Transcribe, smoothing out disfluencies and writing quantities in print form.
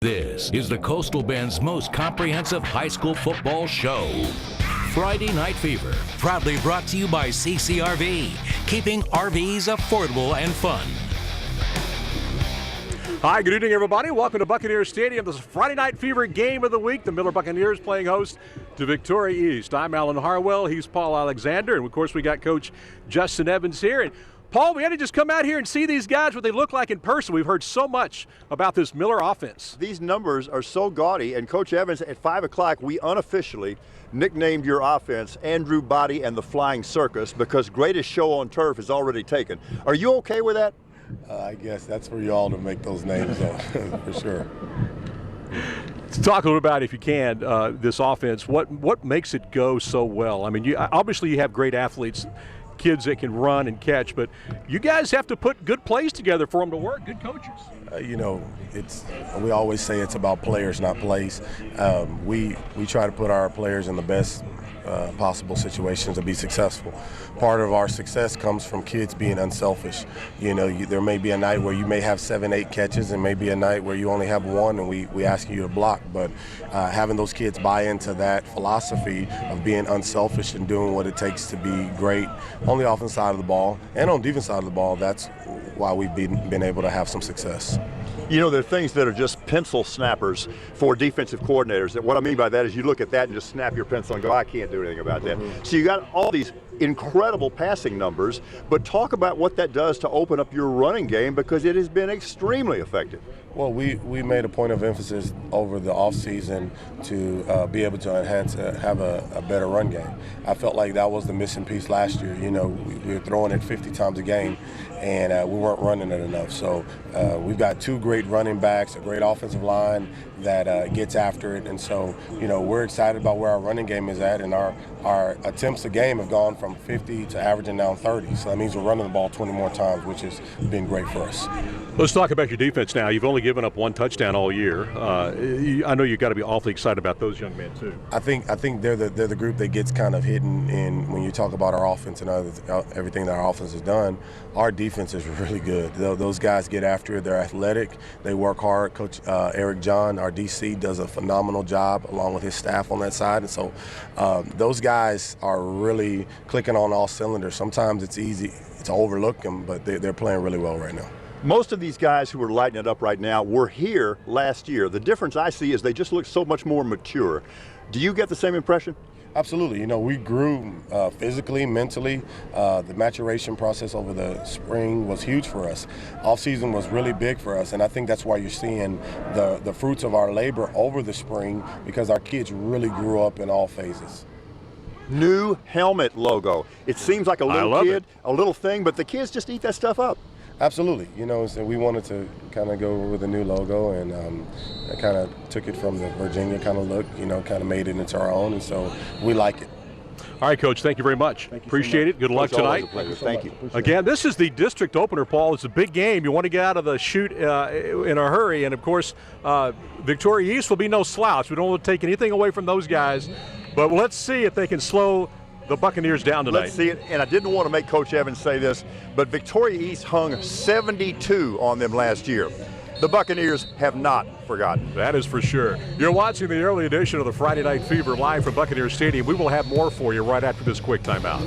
This is the Coastal Bend's most comprehensive high school football show. Friday Night Fever, proudly brought to you by CCRV, keeping RVs affordable and fun. Hi, good evening, everybody. Welcome to Buccaneers Stadium. This is Friday Night Fever game of the week. The Miller Buccaneers playing host to Victoria East. I'm Alan Harwell. He's Paul Alexander. And, of course, we got Coach Justin Evans here. And, Paul, we had to just come out here and see these guys, what they look like in person. We've heard so much about this Miller offense. These numbers are so gaudy. And, Coach Evans, at 5 o'clock, we unofficially nicknamed your offense Andrew Body and the Flying Circus because greatest show on turf is already taken. Are you okay with that? I guess that's for y'all to make those names up, for sure. Talk a little about, if you can, this offense. What makes it go so well? I mean, obviously you have great athletes, kids that can run and catch, but you guys have to put good plays together for them to work, good coaches. We always say it's about players, not plays. We try to put our players in the best possible situations to be successful. Part of our success comes from kids being unselfish. There may be a night where you may have 7, 8 catches, and maybe a night where you only have 1 and we ask you to block. But having those kids buy into that philosophy of being unselfish and doing what it takes to be great on the offense side of the ball and on the defense side of the ball, that's why we've been able to have some success. You know, there are things that are just pencil snappers for defensive coordinators. And what I mean by that is you look at that and just snap your pencil and go, I can't do anything about that. So you got all these incredible passing numbers, but talk about what that does to open up your running game because it has been extremely effective. Well, we made a point of emphasis over the offseason to be able to have a better run game. I felt like that was the missing piece last year. We were throwing it 50 times a game, and we weren't running it enough. So we've got 2 great running backs, a great offensive line that gets after it. And so, we're excited about where our running game is at, and our attempts a game have gone from 50 to averaging down 30. So that means we're running the ball 20 more times, which has been great for us. Let's talk about your defense now. You've only given up 1 touchdown all year. I know you've got to be awfully excited about those young men too. I think they're the group that gets kind of hidden in when you talk about our offense and everything that our offense has done. Our defense is really good. Those guys get after it. They're athletic. They work hard. Coach Eric John, our DC, does a phenomenal job along with his staff on that side. And so those guys are really clicking on all cylinders. Sometimes it's easy to overlook them, but they're playing really well right now. Most of these guys who are lighting it up right now were here last year. The difference I see is they just look so much more mature. Do you get the same impression? Absolutely. We grew physically, mentally. The maturation process over the spring was huge for us. Off-season was really big for us, and I think that's why you're seeing the fruits of our labor over the spring because our kids really grew up in all phases. New helmet logo. It seems like a little thing, but the kids just eat that stuff up. Absolutely. So we wanted to kind of go with a new logo, and I kind of took it from the Virginia kind of look, kind of made it into our own, and so we like it. All right, Coach, thank you very much. Appreciate it. Good luck tonight. Thank you. Again, this is the district opener, Paul. It's a big game. You want to get out of the chute in a hurry, and, of course, Victoria East will be no slouch. We don't want to take anything away from those guys, but let's see if they can slow the Buccaneers down tonight. Let's see it, and I didn't want to make Coach Evans say this, but Victoria East hung 72 on them last year. The Buccaneers have not forgotten. That is for sure. You're watching the early edition of the Friday Night Fever live from Buccaneers Stadium. We will have more for you right after this quick timeout.